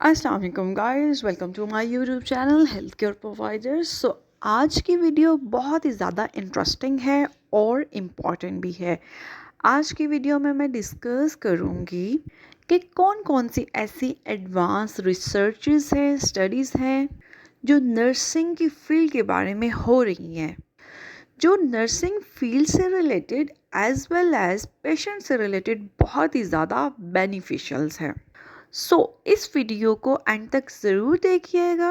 अस्सलाम वालेकुम guys, welcome to my YouTube channel health care providers. आज की वीडियो बहुत ही ज़्यादा इंटरेस्टिंग है और इम्पॉर्टेंट भी है। आज की वीडियो में मैं डिस्कस करूँगी कि कौन कौन सी ऐसी एडवांस रिसर्चेस हैं, स्टडीज़ हैं जो नर्सिंग की फील्ड के बारे में हो रही हैं, जो नर्सिंग फील्ड से related as well as patient से रिलेटेड बहुत ही ज़्यादा बेनिफिशियल्स हैं। इस वीडियो को एंड तक ज़रूर देखिएगा।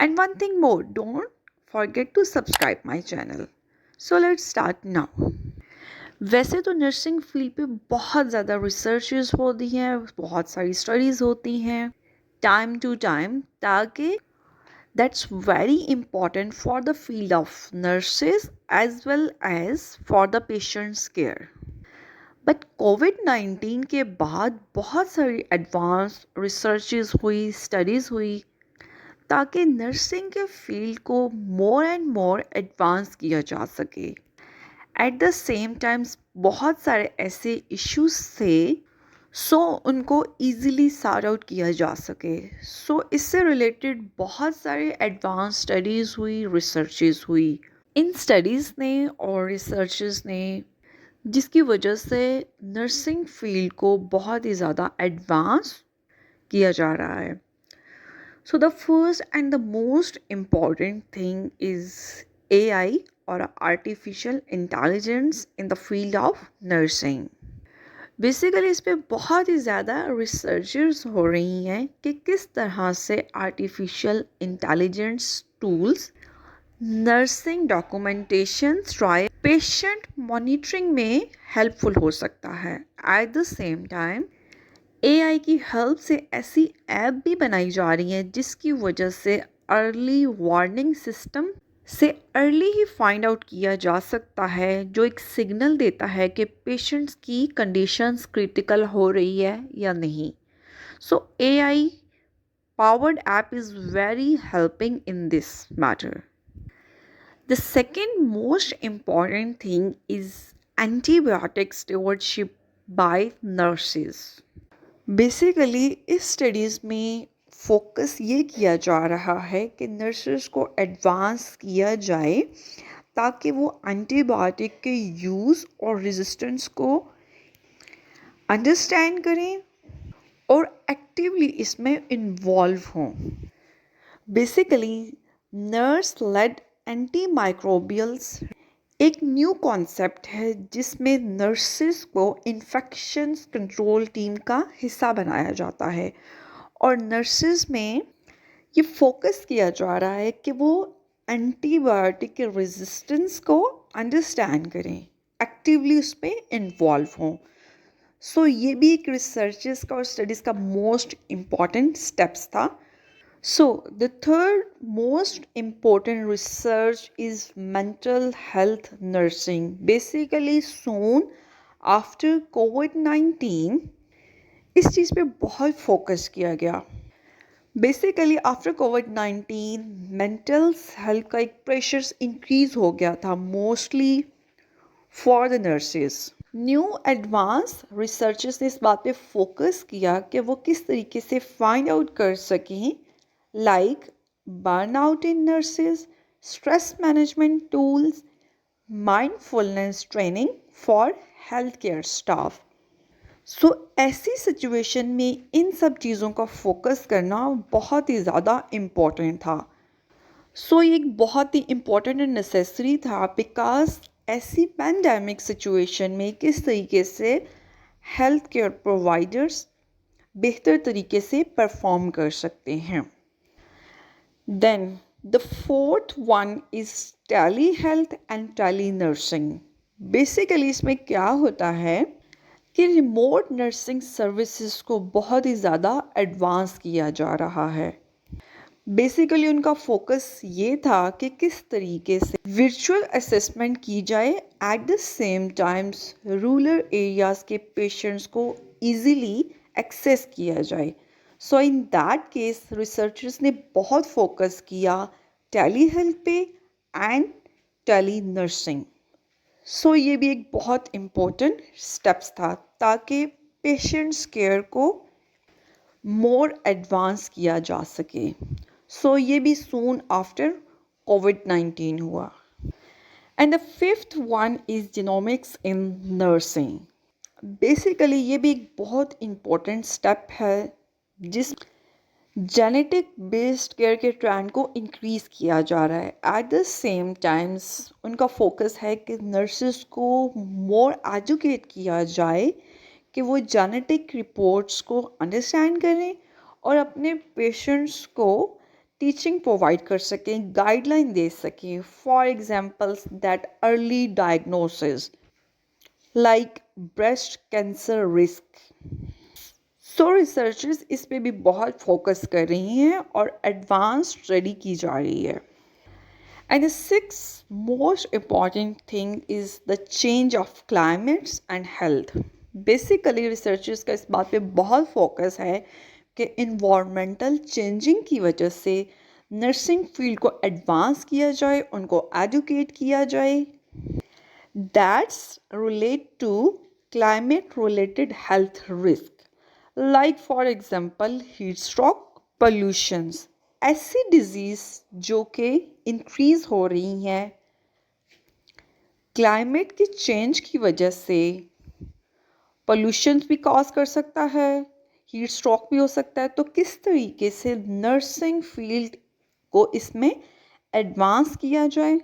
And one thing more, don't forget to subscribe my channel. Let's start now. वैसे तो नर्सिंग फील्ड पे बहुत ज़्यादा रिसर्चेस होती हैं, बहुत सारी स्टडीज़ होती हैं टाइम टू टाइम, ताकि that's very important for the field of nurses as well as for the patient's care. But कोविड-19 के बाद बहुत सारी एडवांस रिसर्चेस हुई, स्टडीज़ हुई, ताकि नर्सिंग के फील्ड को मोर एंड मोर एडवांस किया जा सके। एट द सेम टाइम्स बहुत सारे ऐसे इश्यूज थे, उनको इजीली सॉर्ट आउट किया जा सके। इससे रिलेटेड बहुत सारे एडवांस स्टडीज़ हुई, रिसर्चेस हुई। इन स्टडीज़ ने और रिसर्चेस ने जिसकी वजह से नर्सिंग फील्ड को बहुत ही ज़्यादा एडवांस किया जा रहा है। The first and the most important thing is AI और artificial intelligence in the field of nursing. Basically इस पे बहुत ही ज़्यादा रिसर्चेस हो रही हैं कि किस तरह से artificial intelligence tools nursing documentation, trial, patient monitoring में हेल्पफुल हो सकता है। At the same time AI की हेल्प से ऐसी ऐप भी बनाई जा रही हैं जिसकी वजह से अर्ली वार्निंग सिस्टम से अर्ली ही फाइंड आउट किया जा सकता है, जो एक सिग्नल देता है कि पेशेंट्स की कंडीशंस क्रिटिकल हो रही है या नहीं। AI powered app is very helping in this matter. The second most important thing is antibiotic stewardship by nurses. Basically इस स्टडीज़ में फोकस ये किया जा रहा है कि नर्सेस को एडवांस किया जाए ताकि वो एंटीबायोटिक के यूज़ और रेजिस्टेंस को अंडरस्टैंड करें और एक्टिवली इसमें इन्वॉल्व हों। बेसिकली नर्स लेड एंटीमाइक्रोबियल्स एक न्यू कॉन्सेप्ट है जिसमें नर्सिस को इन्फेक्शंस कंट्रोल टीम का हिस्सा बनाया जाता है, और नर्सिस में ये फोकस किया जा रहा है कि वो एंटीबायोटिक के रेजिस्टेंस को अंडरस्टैंड करें, एक्टिवली उस पर इन्वॉल्व हों। ये भी एक रिसर्चेस का और स्टडीज़ का मोस्ट इम्पॉर्टेंट स्टेप्स था। The third most important research is mental health nursing. Basically, soon after COVID-19, इस चीज़ पे बहुत फोकस किया गया। बेसिकली आफ्टर कोविड-19 मेंटल हेल्थ का एक प्रेशर्स इंक्रीज हो गया था, mostly for the nurses. New advance researchers ने इस बात पे फोकस किया कि वो किस तरीके से फाइंड आउट कर सकें, like burnout in nurses, stress management tools, mindfulness training for healthcare staff. ऐसी सिचुएशन में इन सब चीज़ों का फोकस करना बहुत ही ज़्यादा इम्पोर्टेंट था। ये एक बहुत ही इम्पोर्टेंट एंड नेसेसरी था, बिकॉज ऐसी पैंडेमिक सिचुएशन में किस तरीके से हेल्थ केयर प्रोवाइडर्स बेहतर तरीके से परफॉर्म कर सकते हैं। Then the fourth one is telehealth and telenursing. Basically इसमें क्या होता है कि रिमोट नर्सिंग सर्विसेज को बहुत ही ज़्यादा एडवांस किया जा रहा है। बेसिकली उनका फोकस ये था कि किस तरीके से वर्चुअल असेसमेंट की जाए, at the same times rural areas के पेशेंट्स को इजीली एक्सेस किया जाए। इन दैट केस रिसर्चर्स ने बहुत फोकस किया टेली हेल्थ पे एंड टेली नर्सिंग। ये भी एक बहुत इम्पोर्टेंट स्टेप्स था ताकि पेशेंट्स केयर को मोर एडवांस किया जा सके। सो ये भी सून आफ्टर कोविड-19 हुआ। And the fifth one is genomics in nursing. Basically ये भी एक बहुत इम्पोर्टेंट स्टेप है जिस जेनेटिक बेस्ड केयर के ट्रेंड को इंक्रीज़ किया जा रहा है। एट द सेम टाइम्स उनका फोकस है कि नर्सेस को मोर एजुकेट किया जाए कि वो जेनेटिक रिपोर्ट्स को अंडरस्टैंड करें और अपने पेशेंट्स को टीचिंग प्रोवाइड कर सकें, गाइडलाइन दे सकें। For examples that early diagnosis like breast cancer risk. So researchers इस पे भी बहुत फोकस कर रही हैं और एडवांस स्टडी की जा रही है। And the six most important thing is the change of climates and health. Basically researchers का इस बात पे बहुत फोकस है कि इन्वायरमेंटल चेंजिंग की वजह से नर्सिंग फील्ड को एडवांस किया जाए, उनको एजुकेट किया जाए that's relate to climate related health risk like for example heat stroke pollutions। ऐसी डिजीज जो कि इंक्रीज हो रही हैं क्लाइमेट की चेंज की वजह से। पोल्यूशन भी कॉज कर सकता है, हीट स्ट्रोक भी हो सकता है। तो किस तरीके से नर्सिंग फील्ड को इसमें एडवांस किया जाए,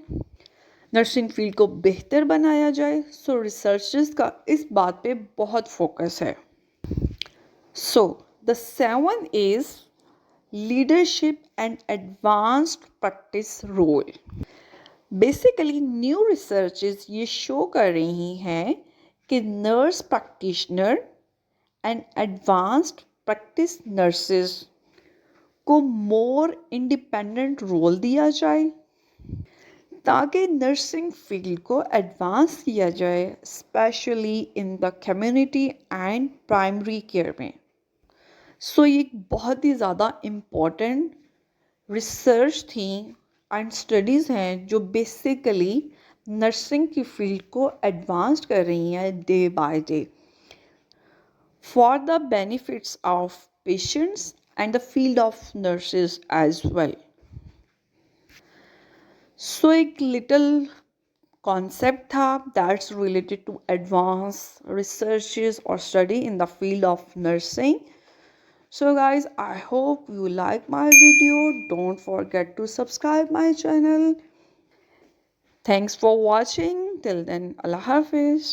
नर्सिंग फील्ड को बेहतर बनाया जाए। सो रिसर्चर्स का इस बात पे बहुत फोकस है। So the seven is leadership and advanced practice role. Basically new researches ये शो कर रही हैं कि nurse practitioner and advanced practice nurses को मोर इंडिपेंडेंट रोल दिया जाए ताकि नर्सिंग फील्ड को एडवांस किया जाए, specially in the community and primary care में। सो ये एक बहुत ही ज़्यादा इम्पॉर्टेंट रिसर्च थी एंड स्टडीज़ हैं जो बेसिकली नर्सिंग की फील्ड को एडवांस कर रही हैं day by day for the benefits of patients and the field of nurses as well. So एक लिटिल कॉन्सेप्ट था that's related to advance researches और study in the field of nursing. So guys, I hope you like my video. Don't forget to subscribe my channel. Thanks for watching. Till then, Allah Hafiz.